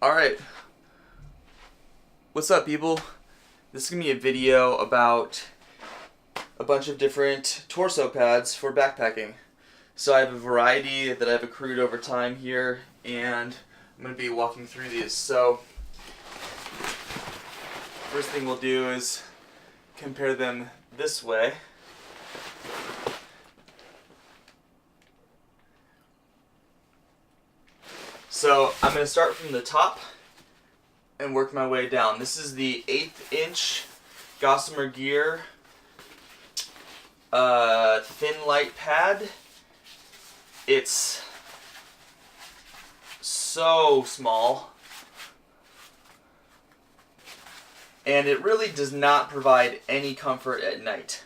Alright, what's up people? This is going to be a video about a bunch of different torso pads for backpacking. So I have a variety that I've accrued over time here, and I'm going to be walking through these. So, first thing we'll do is compare them this way. So I'm going to start from the top and work my way down. This is the 1/8 inch Gossamer Gear thin light pad. It's so small, and it really does not provide any comfort at night.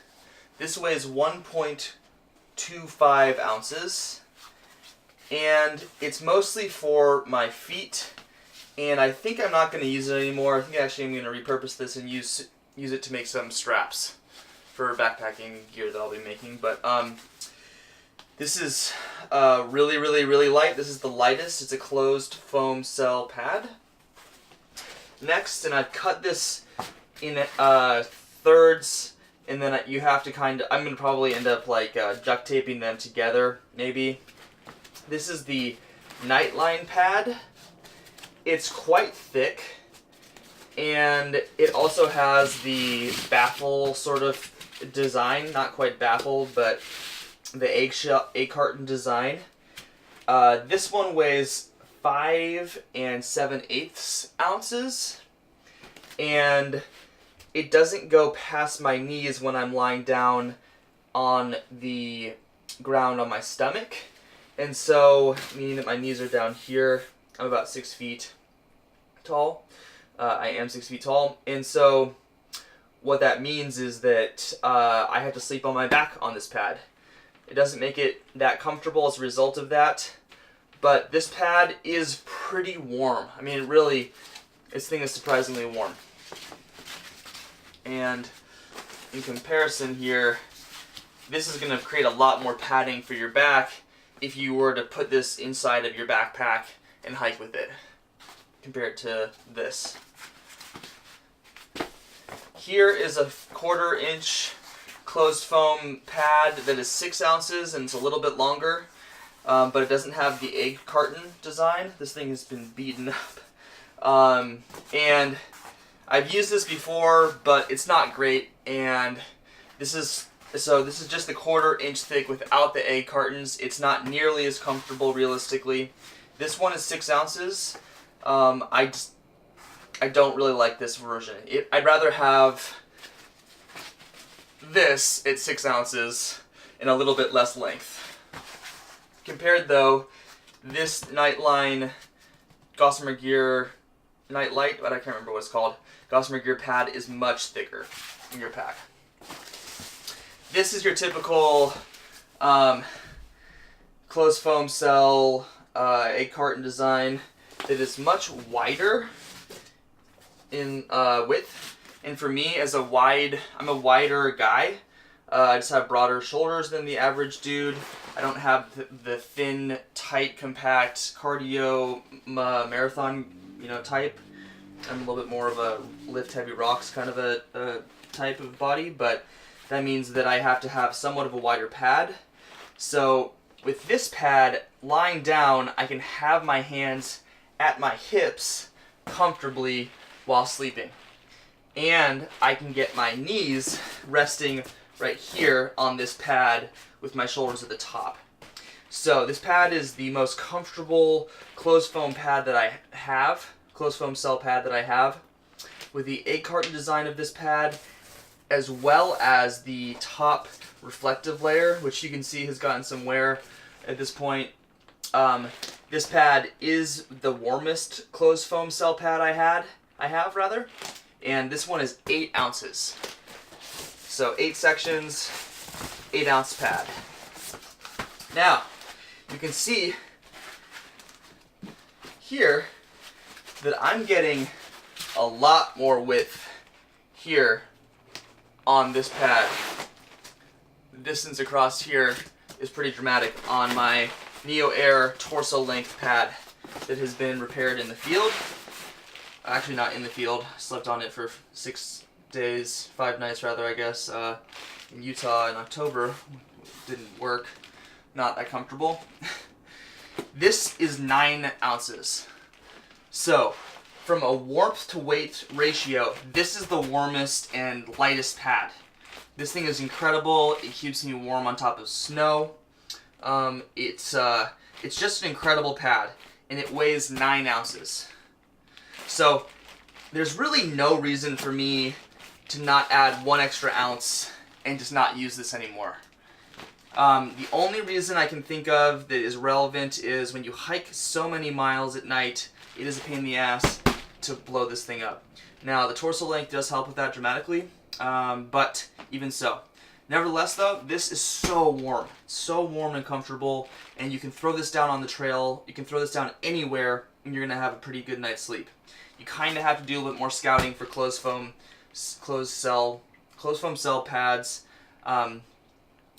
This weighs 1.25 ounces. And it's mostly for my feet, and I think I'm not going to use it anymore. I think actually I'm going to repurpose this and use it to make some straps for backpacking gear that I'll be making. But this is really light. This is the lightest. It's a closed foam cell pad. Next, and I've cut this in thirds, and then you have to I'm going to probably end up like duct taping them together, maybe. This is the Nightline pad. It's quite thick, and it also has the baffle sort of design, not quite baffle, but the egg carton design. This one weighs 5 7/8 ounces, and it doesn't go past my knees when I'm lying down on the ground on my stomach. And so, meaning that my knees are down here, I'm about 6 feet tall. I am 6 feet tall. And so, what that means is that I have to sleep on my back on this pad. It doesn't make it that comfortable as a result of that. But this pad is pretty warm. I mean, this thing is surprisingly warm. And in comparison here, this is going to create a lot more padding for your back if you were to put this inside of your backpack and hike with it, compared to this. Here is a 1/4 inch closed foam pad that is 6 ounces, and it's a little bit longer, but it doesn't have the egg carton design. This thing has been beaten up. And I've used this before, but it's not great, and this is just a 1/4 inch thick without the egg cartons. It's not nearly as comfortable realistically. This one is 6 ounces. I don't really like this version. I'd rather have this at 6 ounces and a little bit less length. Compared though, this Nightline Gossamer Gear Nightlight, but I can't remember what it's called, Gossamer Gear pad is much thicker in your pack. This is your typical closed foam cell egg carton design that is much wider in width. And for me, I'm a wider guy. I just have broader shoulders than the average dude. I don't have the thin, tight, compact cardio marathon type. I'm a little bit more of a lift heavy rocks kind of a type of body, but that means that I have to have somewhat of a wider pad. So with this pad, lying down, I can have my hands at my hips comfortably while sleeping. And I can get my knees resting right here on this pad with my shoulders at the top. So this pad is the most comfortable closed foam pad that I have, closed foam cell pad that I have. With the egg carton design of this pad, as well as the top reflective layer, which you can see has gotten some wear at this point. This pad is the warmest closed foam cell pad I have, and this one is 8 ounces. So 8 sections, 8 ounce pad. Now, you can see here that I'm getting a lot more width here on this pad. The distance across here is pretty dramatic on my NeoAir torso length pad that has been repaired in the field. Actually not in the field. Slept on it for 6 days, 5 nights rather, I guess, in Utah in October. Didn't work. Not that comfortable. This is 9 ounces. So, from a warmth to weight ratio, this is the warmest and lightest pad. This thing is incredible. It keeps me warm on top of snow. It's just an incredible pad, and it weighs 9 ounces. So there's really no reason for me to not add 1 extra ounce and just not use this anymore. The only reason I can think of that is relevant is when you hike so many miles at night, it is a pain in the ass to blow this thing up. Now, the torso length does help with that dramatically, but even so. Nevertheless, though, this is so warm and comfortable, and you can throw this down on the trail, you can throw this down anywhere, and you're going to have a pretty good night's sleep. You kind of have to do a little bit more scouting for closed foam cell pads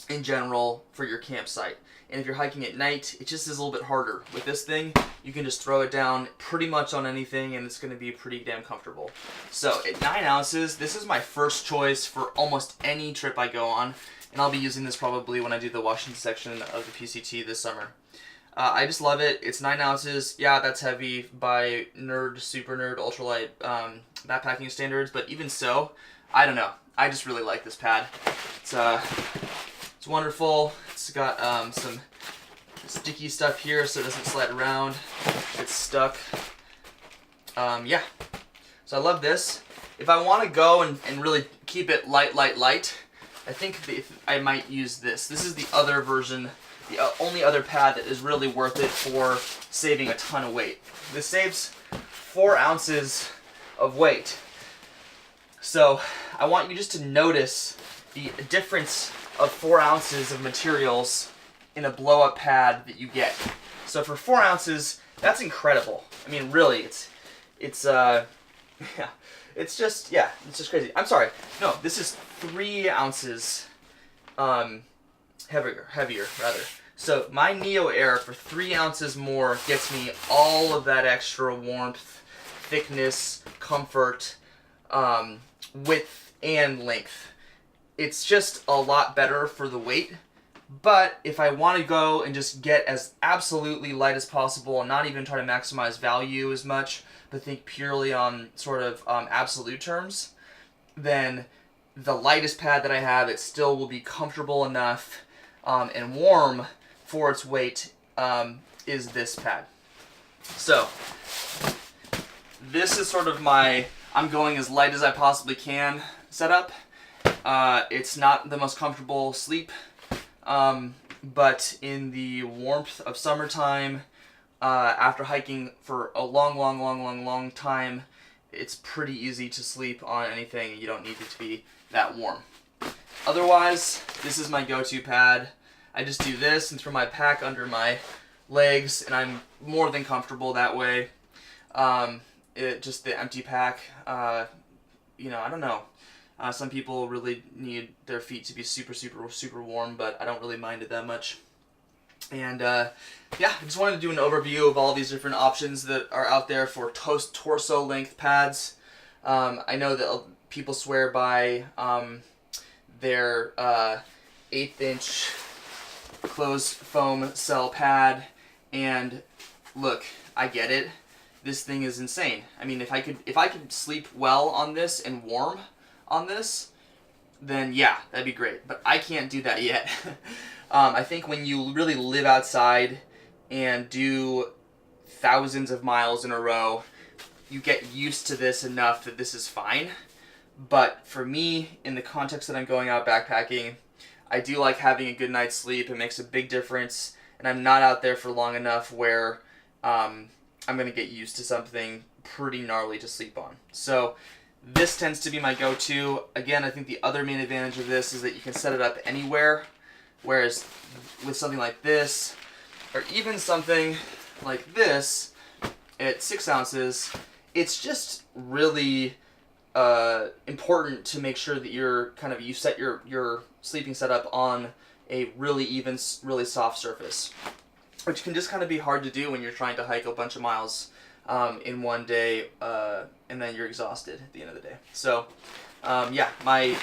in general for your campsite. And if you're hiking at night, it just is a little bit harder. With this thing, you can just throw it down pretty much on anything, and it's going to be pretty damn comfortable. So at 9 ounces, this is my first choice for almost any trip I go on, and I'll be using this probably when I do the Washington section of the PCT this summer. I just love it. It's 9 ounces. Yeah, that's heavy by super nerd, ultralight backpacking standards, but even so, I don't know. I just really like this pad. It's wonderful. It's got some sticky stuff here so it doesn't slide around. It's stuck. Yeah. So I love this. If I want to go and really keep it light, I think I might use this. This is the other version, the only other pad that is really worth it for saving a ton of weight. This saves 4 ounces of weight. So I want you just to notice the difference of 4 ounces of materials in a blow-up pad that you get. So for 4 ounces, that's incredible. I mean, really, it's just crazy. I'm sorry. No, this is 3 ounces heavier rather. So my NeoAir for 3 ounces more gets me all of that extra warmth, thickness, comfort, width, and length. It's just a lot better for the weight, but if I want to go and just get as absolutely light as possible and not even try to maximize value as much, but think purely on sort of absolute terms, then the lightest pad that I have, it still will be comfortable enough and warm for its weight, is this pad. So this is sort of my I'm going as light as I possibly can setup. It's not the most comfortable sleep, but in the warmth of summertime, after hiking for a long time, it's pretty easy to sleep on anything, and you don't need it to be that warm. Otherwise, this is my go-to pad. I just do this and throw my pack under my legs, and I'm more than comfortable that way. Just the empty pack, I don't know. Some people really need their feet to be super warm, but I don't really mind it that much. And yeah, I just wanted to do an overview of all these different options that are out there for torso length pads. I know that people swear by their 1/8 inch closed foam cell pad, and look, I get it. This thing is insane. I mean, if I could sleep well on this and warm on this, then yeah, that'd be great. But I can't do that yet. I think when you really live outside and do thousands of miles in a row, you get used to this enough that this is fine. But for me, in the context that I'm going out backpacking, I do like having a good night's sleep. It makes a big difference, and I'm not out there for long enough where I'm going to get used to something pretty gnarly to sleep on. So this tends to be my go-to. Again, I think the other main advantage of this is that you can set it up anywhere, whereas with something like this, or even something like this at 6 ounces, it's just really important to make sure that you set your sleeping setup on a really even, really soft surface, which can just kind of be hard to do when you're trying to hike a bunch of miles in one day, and then you're exhausted at the end of the day. So, yeah, my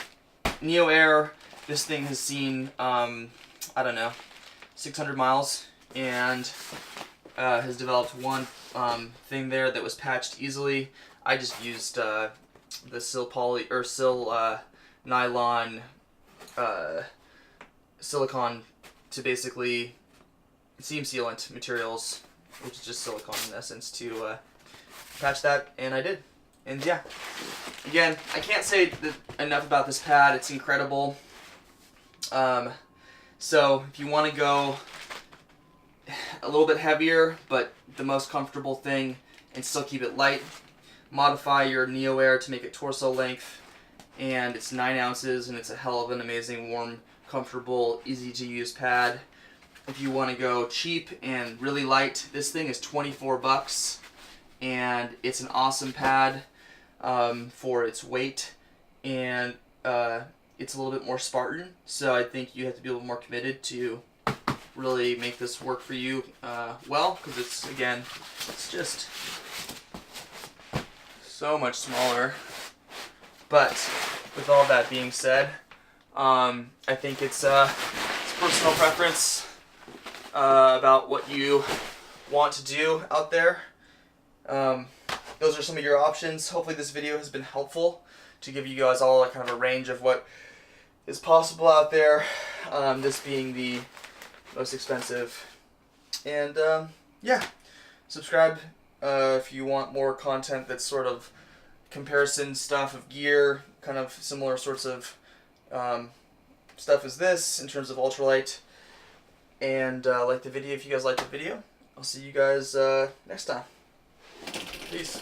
NeoAir, this thing has seen, I don't know, 600 miles, and has developed one thing there that was patched easily. I just used the nylon silicone to basically seam sealant materials, which is just silicone in essence, to patch that, and I did. And yeah, again, I can't say enough about this pad. It's incredible. So if you want to go a little bit heavier, but the most comfortable thing, and still keep it light, modify your NeoAir to make it torso length, and it's 9 ounces, and it's a hell of an amazing, warm, comfortable, easy to use pad. If you want to go cheap and really light, this thing is $24, and it's an awesome pad for its weight, and it's a little bit more Spartan, so I think you have to be a little more committed to really make this work for you well, because it's, again, it's just so much smaller. But with all that being said, I think it's personal preference about what you want to do out there. Those are some of your options. Hopefully this video has been helpful to give you guys all kind of a range of what is possible out there, this being the most expensive. And yeah, subscribe if you want more content that's sort of comparison stuff of gear, kind of similar sorts of stuff as this in terms of ultralight. And like the video if you guys like the video. I'll see you guys next time. Peace.